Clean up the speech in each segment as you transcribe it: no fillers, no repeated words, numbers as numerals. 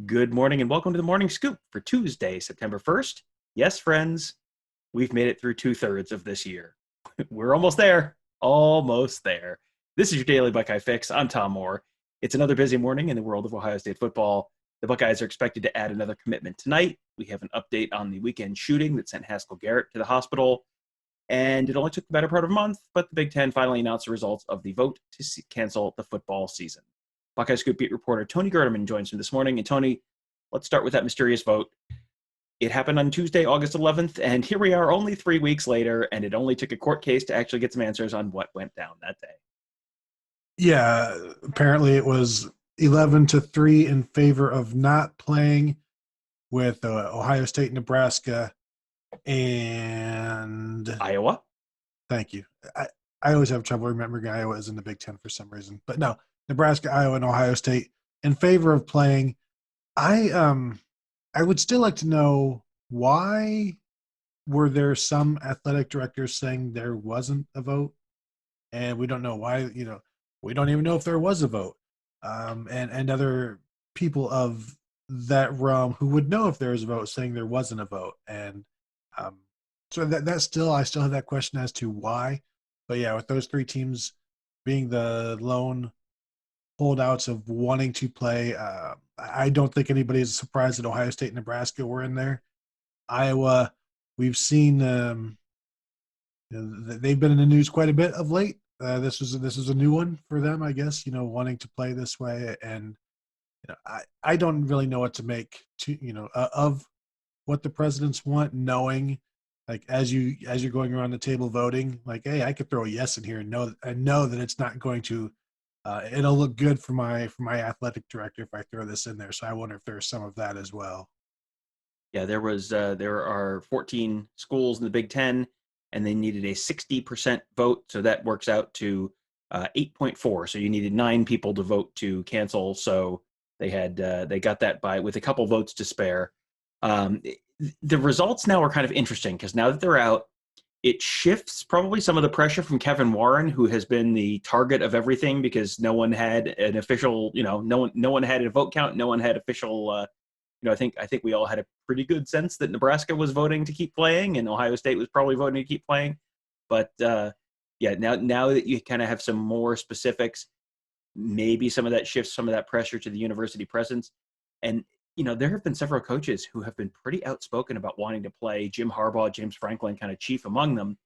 Good morning and welcome to the Morning Scoop for Tuesday, September 1st. Yes, friends, we've made it through two-thirds of this year. We're almost there. Almost there. This is your daily Buckeye fix. I'm Tom Orr. It's another busy morning in the world of Ohio State football. The Buckeyes are expected to add another commitment tonight. We have an update on the weekend shooting that sent Haskell Garrett to the hospital. And it only took the better part of a month, but the Big Ten finally announced the results of the vote to cancel the football season. Buckeye Scoop beat reporter Tony Gerdeman joins me this morning. And Tony, let's start with that mysterious vote. It happened on Tuesday, August 11th, and here we are only 3 weeks later, and it only took a court case to actually get some answers on what went down that day. Yeah, apparently it was 11-3 in favor of not playing with Ohio State, Nebraska, and Iowa? thank you. I always have trouble remembering Iowa is in the Big Ten for some reason, but no, Nebraska, Iowa, and Ohio State in favor of playing. I would still like to know why were there some athletic directors saying there wasn't a vote, and we don't know why. We don't even know if there was a vote, and other people of that realm who would know if there was a vote saying there wasn't a vote, and so that still I still have that question as to why. But yeah, with those three teams being the lone holdouts of wanting to play, I don't think anybody is surprised that Ohio State and Nebraska were in there. Iowa, we've seen they've been in the news quite a bit of late. This is a new one for them, I guess. Wanting to play this way, and I don't really know what to make of what the presidents want, knowing like as you're going around the table voting, like, hey, I could throw a yes in here and know that it's not going to. It'll look good for my athletic director if I throw this in there. So I wonder if there's some of that as well. Yeah, there are 14 schools in the Big Ten, and they needed a 60% vote, so that works out to 8.4. So you needed 9 people to vote to cancel. So they got that by with a couple votes to spare. The results now are kind of interesting because now that they're out, it shifts probably some of the pressure from Kevin Warren, who has been the target of everything because no one had an official, no one had a vote count, no one had official. I think we all had a pretty good sense that Nebraska was voting to keep playing, and Ohio State was probably voting to keep playing. But yeah, now that you kind of have some more specifics, maybe some of that shifts some of that pressure to the university presence. And there have been several coaches who have been pretty outspoken about wanting to play. Jim Harbaugh, James Franklin, kind of chief among them.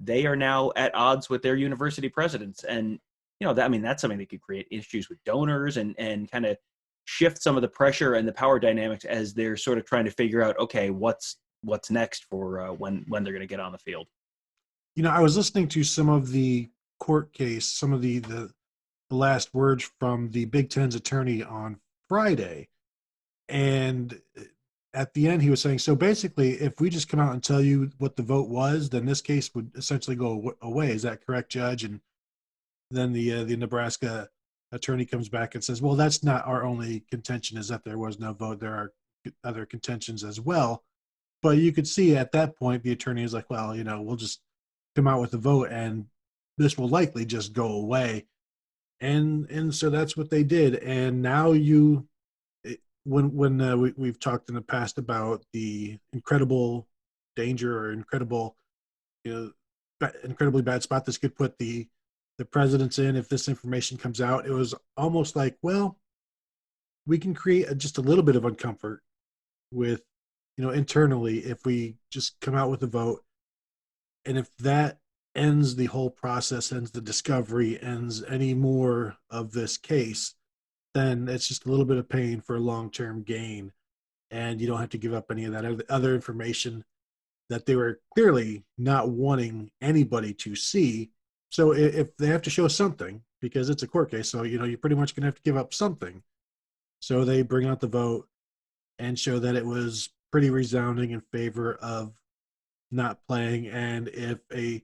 They are now at odds with their university presidents, and that's something that could create issues with donors and kind of shift some of the pressure and the power dynamics as they're sort of trying to figure out, okay, what's next for when they're going to get on the field. I was listening to some of the court case, some of the last words from the Big Ten's attorney on Friday, and at the end he was saying, so basically, if we just come out and tell you what the vote was, then this case would essentially go away. Is that correct, Judge? And then the Nebraska attorney comes back and says, well, that's not our only contention, is that there was no vote. There are other contentions as well. But you could see at that point the attorney is like, well, we'll just come out with a vote and this will likely just go away. And so that's what they did. And now when we've talked in the past about the incredible danger or incredibly bad spot this could put the presidents in if this information comes out, it was almost like, well, we can create just a little bit of uncomfort with internally if we just come out with a vote, and if that ends the whole process, ends the discovery, ends any more of this case, then it's just a little bit of pain for a long-term gain, and you don't have to give up any of that other information that they were clearly not wanting anybody to see. So if they have to show something, because it's a court case, so you're pretty much going to have to give up something. So they bring out the vote and show that it was pretty resounding in favor of not playing. And if a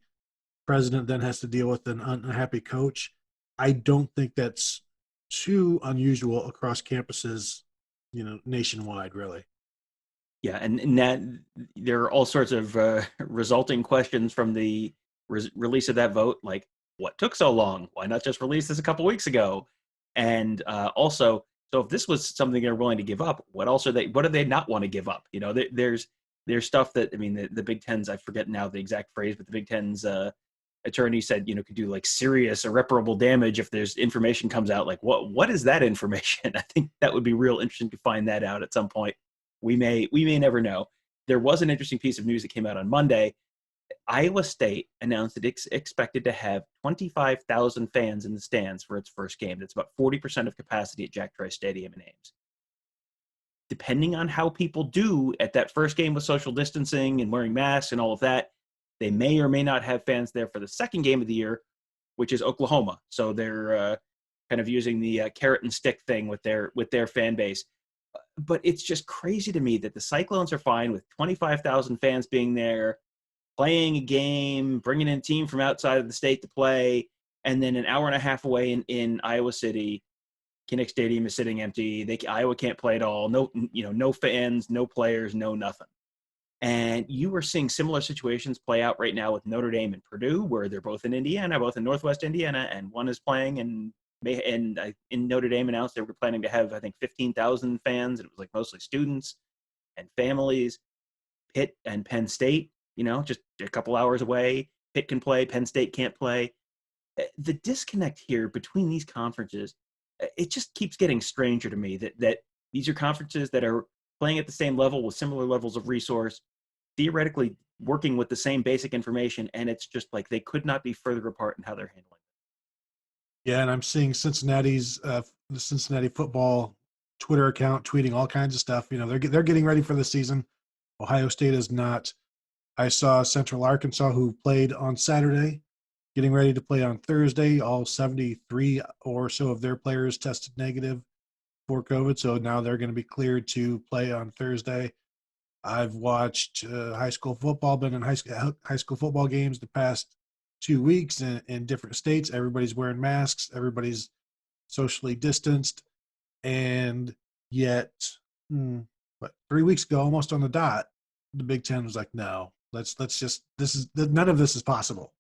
president then has to deal with an unhappy coach, I don't think that's too unusual across campuses, nationwide, really. Yeah, and that there are all sorts of resulting questions from the release of that vote, like what took so long? Why not just release this a couple weeks ago? And also, So if this was something they're willing to give up, what else are they? What do they not want to give up? There's stuff that, I mean, the Big Ten's, I forget now the exact phrase, but the Big Ten's attorney said, could do like serious irreparable damage if there's information comes out. Like what is that information? I think that would be real interesting to find that out at some point. We may never know. There was an interesting piece of news that came out on Monday. Iowa State announced that it's expected to have 25,000 fans in the stands for its first game. That's about 40% of capacity at Jack Trice Stadium in Ames. Depending on how people do at that first game with social distancing and wearing masks and all of that, they may or may not have fans there for the second game of the year, which is Oklahoma. So they're kind of using the carrot and stick thing with their fan base. But it's just crazy to me that the Cyclones are fine with 25,000 fans being there, playing a game, bringing in a team from outside of the state to play, and then an hour and a half away in Iowa City, Kinnick Stadium is sitting empty. Iowa can't play at all. No fans, no players, no nothing. And you are seeing similar situations play out right now with Notre Dame and Purdue, where they're both in Indiana, both in Northwest Indiana, and one is playing in Notre Dame announced they were planning to have, I think, 15,000 fans, and it was like mostly students and families. Pitt and Penn State, just a couple hours away. Pitt can play, Penn State can't play. The disconnect here between these conferences, it just keeps getting stranger to me that these are conferences that are playing at the same level with similar levels of resource, theoretically working with the same basic information, and it's just like they could not be further apart in how they're handling it. Yeah, and I'm seeing the Cincinnati football Twitter account tweeting all kinds of stuff. They're getting ready for the season. Ohio State is not. I saw Central Arkansas, who played on Saturday, getting ready to play on Thursday. All 73 or so of their players tested negative for COVID, so now they're going to be cleared to play on Thursday. I've watched high school football, been in high school football games the past 2 weeks in different states. Everybody's wearing masks. Everybody's socially distanced, and yet, 3 weeks ago, almost on the dot, the Big Ten was like, no, let's just, none of this is possible.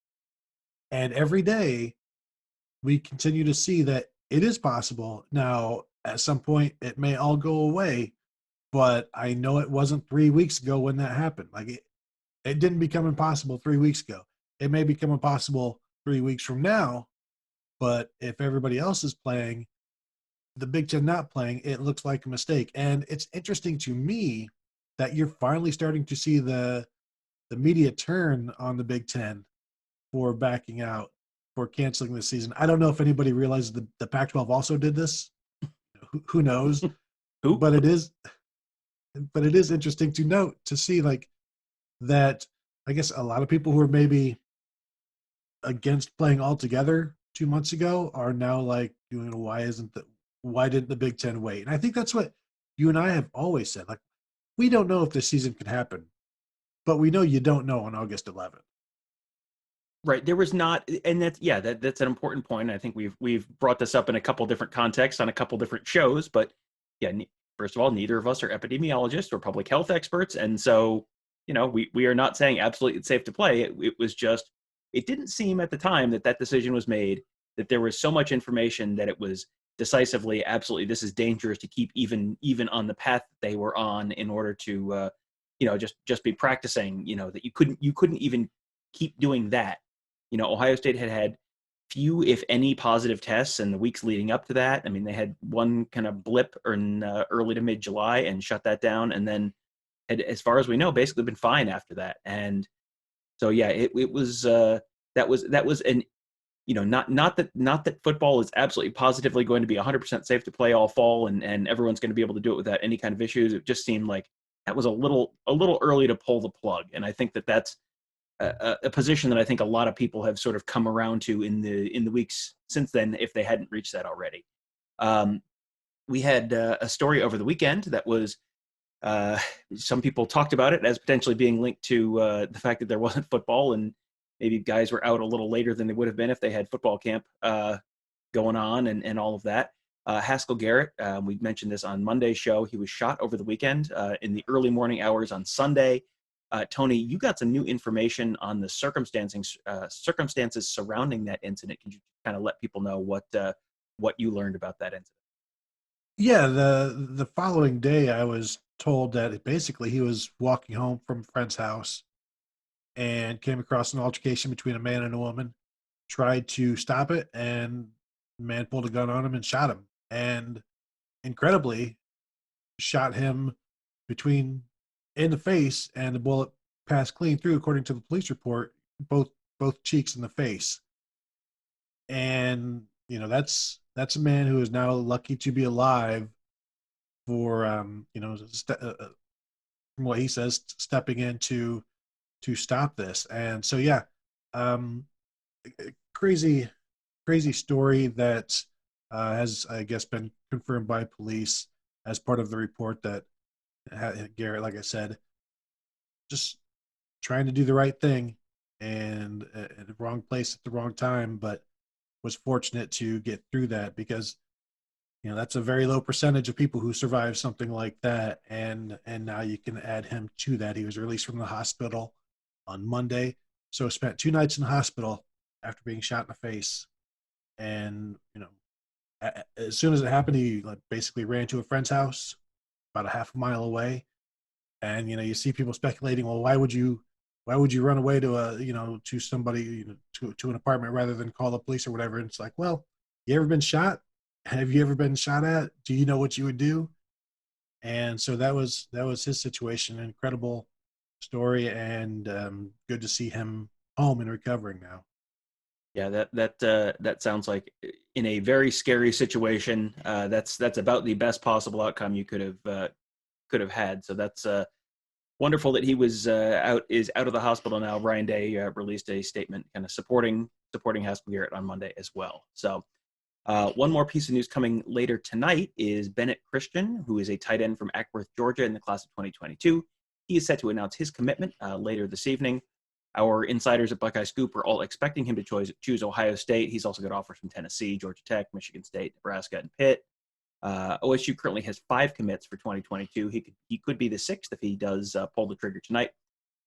And every day we continue to see that it is possible. Now, at some point it may all go away, but I know it wasn't 3 weeks ago when that happened. Like it didn't become impossible 3 weeks ago. It may become impossible 3 weeks from now, but if everybody else is playing, the Big Ten not playing, it looks like a mistake. And it's interesting to me that you're finally starting to see the media turn on the Big Ten for backing out, for canceling this season. I don't know if anybody realizes the Pac-12 also did this. Who knows? Who? But it is interesting to note, to see like that. I guess a lot of people who are maybe against playing altogether 2 months ago are now like, why didn't the Big Ten wait? And I think that's what you and I have always said. Like, we don't know if this season can happen, but we know you don't know on August 11th. Right. There was not, and that's an important point. I think we've brought this up in a couple different contexts on a couple different shows, but yeah, first of all, neither of us are epidemiologists or public health experts, and so we are not saying absolutely it's safe to play. It was just, it didn't seem at the time that decision was made that there was so much information that it was decisively absolutely this is dangerous to keep even on the path that they were on in order to just be practicing, that you couldn't even keep doing that. Ohio State had few, if any, positive tests in the weeks leading up to that. I mean, they had one kind of blip in early to mid-July and shut that down, and then had, as far as we know, basically been fine after that. And so, yeah, it was that was an not that football is absolutely positively going to be 100% safe to play all fall and everyone's going to be able to do it without any kind of issues. It just seemed like that was a little early to pull the plug, and I think that's a position that I think a lot of people have sort of come around to in the weeks since then, if they hadn't reached that already. We had a story over the weekend that was some people talked about it as potentially being linked to the fact that there wasn't football, and maybe guys were out a little later than they would have been if they had football camp going on and all of that. Haskell Garrett, we mentioned this on Monday's show. He was shot over the weekend in the early morning hours on Sunday. Tony, you got some new information on the circumstances surrounding that incident. Can you kind of let people know what you learned about that incident? Yeah, the following day, I was told that basically he was walking home from a friend's house and came across an altercation between a man and a woman. Tried to stop it, and the man pulled a gun on him and shot him. And incredibly, shot him between in the face, and the bullet passed clean through, according to the police report, both both cheeks in the face. And that's a man who is now lucky to be alive for from what he says, stepping in to stop this. And so yeah, um, crazy crazy story that has, I guess, been confirmed by police as part of the report that Garrett, like I said, just trying to do the right thing and at the wrong place at the wrong time, but was fortunate to get through that because that's a very low percentage of people who survive something like that. And now you can add him to that. He was released from the hospital on Monday, so spent 2 nights in the hospital after being shot in the face. And as soon as it happened, he like basically ran to a friend's house about a half a mile away. And you see people speculating, well, why would you run away to to somebody, to an apartment rather than call the police or whatever? And it's like, well, you ever been shot? Have you ever been shot at? Do you know what you would do? And so that was his situation. An incredible story, and good to see him home and recovering now. Yeah, that sounds like in a very scary situation. That's about the best possible outcome you could have had. So that's wonderful that he was out of the hospital now. Ryan Day released a statement kind of supporting Haskell Garrett on Monday as well. So one more piece of news coming later tonight is Bennett Christian, who is a tight end from Ackworth, Georgia, in the class of 2022. He is set to announce his commitment later this evening. Our insiders at Buckeye Scoop are all expecting him to choose Ohio State. He's also got offers from Tennessee, Georgia Tech, Michigan State, Nebraska, and Pitt. OSU currently has 5 commits for 2022. He could be the 6th if he does pull the trigger tonight.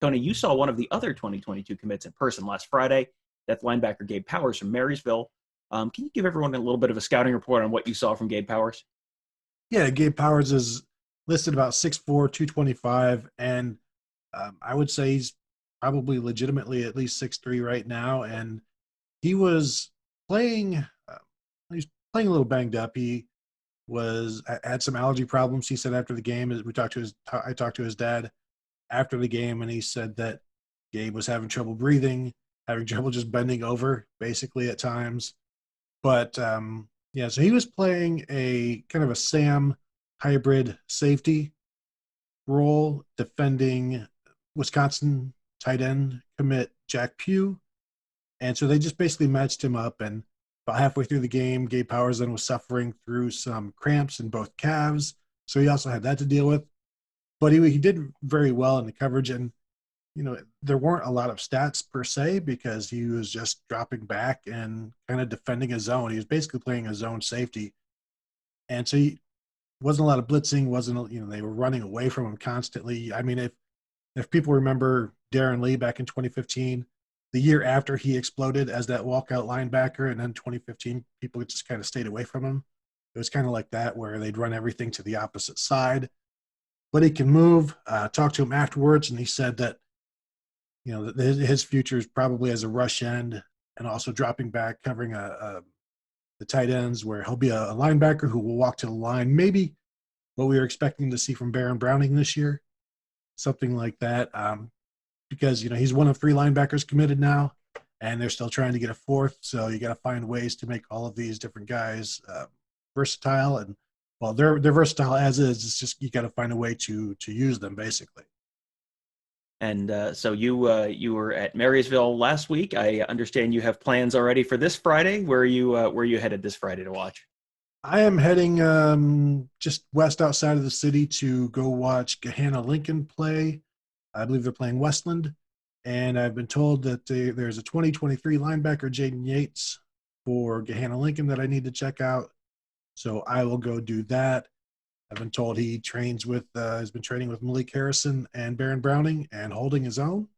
Tony, you saw one of the other 2022 commits in person last Friday. That's linebacker Gabe Powers from Marysville. Can you give everyone a little bit of a scouting report on what you saw from Gabe Powers? Yeah, Gabe Powers is listed about 6'4", 225, and I would say he's probably legitimately at least 6'3" right now. And he was playing. He's playing a little banged up. He had some allergy problems. He said after the game, I talked to his dad after the game, and he said that Gabe was having trouble breathing, having trouble just bending over, basically at times. But yeah, so he was playing a kind of a Sam hybrid safety role, defending Wisconsin tight end commit Jack Pugh. And so they just basically matched him up. And about halfway through the game, Gabe Powers then was suffering through some cramps in both calves. So he also had that to deal with. But he did very well in the coverage. And, there weren't a lot of stats per se because he was just dropping back and kind of defending his zone. He was basically playing a zone safety. And so he wasn't a lot of blitzing, they were running away from him constantly. I mean, if people remember Darren Lee back in 2015, the year after he exploded as that walkout linebacker, and then 2015, people just kind of stayed away from him. It was kind of like that, where they'd run everything to the opposite side. But he can move. Talked to him afterwards, and he said that his future is probably as a rush end and also dropping back, covering the tight ends, where he'll be a linebacker who will walk to the line. Maybe what we were expecting to see from Baron Browning this year, something like that. Because he's one of 3 linebackers committed now, and they're still trying to get a 4th. So you got to find ways to make all of these different guys versatile. And well, they're versatile as is. It's just you got to find a way to use them basically. And so you were at Marysville last week. I understand you have plans already for this Friday. Where are you headed this Friday to watch? I am heading just west outside of the city to go watch Gahanna Lincoln play. I believe they're playing Westland. And I've been told that there's a 2023 linebacker, Jaden Yates, for Gahanna Lincoln that I need to check out. So I will go do that. I've been told he has been training with Malik Harrison and Baron Browning and holding his own.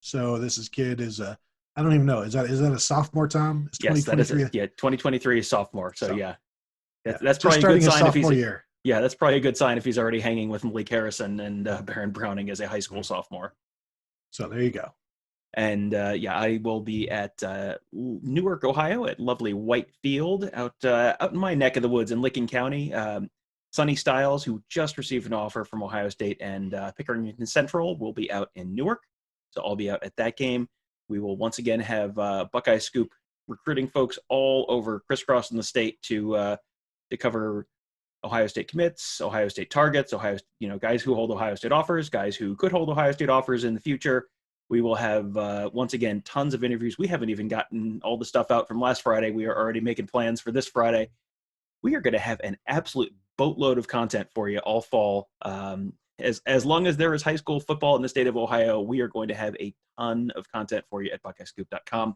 So kid is I don't even know. Is that a sophomore, Tom? It's Yes, that is 2023. it. Yeah, 2023 sophomore. So yeah. That's Just probably a good starting his sign if he's sophomore year. yeah, that's probably a good sign if he's already hanging with Malik Harrison and Baron Browning as a high school sophomore. So there you go. And I will be at Newark, Ohio, at lovely White Field, out in my neck of the woods in Licking County. Sonny Styles, who just received an offer from Ohio State and Pickering Central, will be out in Newark. So I'll be out at that game. We will once again have Buckeye Scoop recruiting folks all over, crisscrossing the state to cover Ohio State commits, Ohio State targets, guys who hold Ohio State offers, guys who could hold Ohio State offers in the future. We will have, once again, tons of interviews. We haven't even gotten all the stuff out from last Friday. We are already making plans for this Friday. We are going to have an absolute boatload of content for you all fall. As long as there is high school football in the state of Ohio, we are going to have a ton of content for you at BuckeyeScoop.com.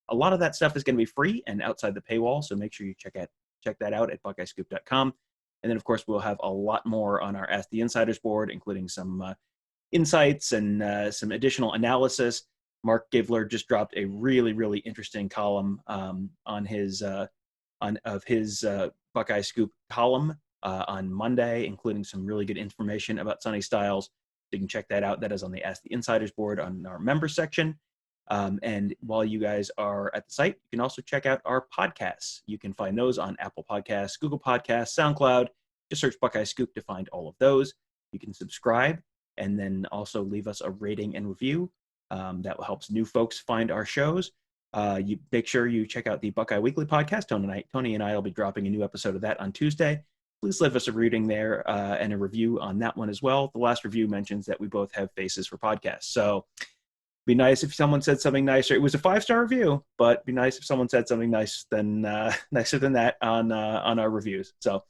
A lot of that stuff is going to be free and outside the paywall, so make sure you check that out at BuckeyeScoop.com. And then, of course, we'll have a lot more on our Ask the Insiders board, including some insights and some additional analysis. Mark Givler just dropped a really, really interesting column on his Buckeye Scoop column on Monday, including some really good information about Sonny Styles. You can check that out. That is on the Ask the Insiders board on our members section. And while you guys are at the site, you can also check out our podcasts. You can find those on Apple Podcasts, Google Podcasts, SoundCloud. Just search Buckeye Scoop to find all of those. You can subscribe and then also leave us a rating and review. That helps new folks find our shows. You make sure you check out the Buckeye Weekly podcast. Tony and I will be dropping a new episode of that on Tuesday. Please leave us a rating there and a review on that one as well. The last review mentions that we both have faces for podcasts. So be nice if someone said something nicer. It was a 5-star review, but be nice if someone said something nicer than that on our reviews. So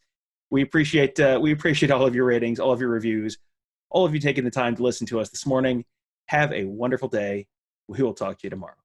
we appreciate all of your ratings, all of your reviews, all of you taking the time to listen to us this morning. Have a wonderful day. We will talk to you tomorrow.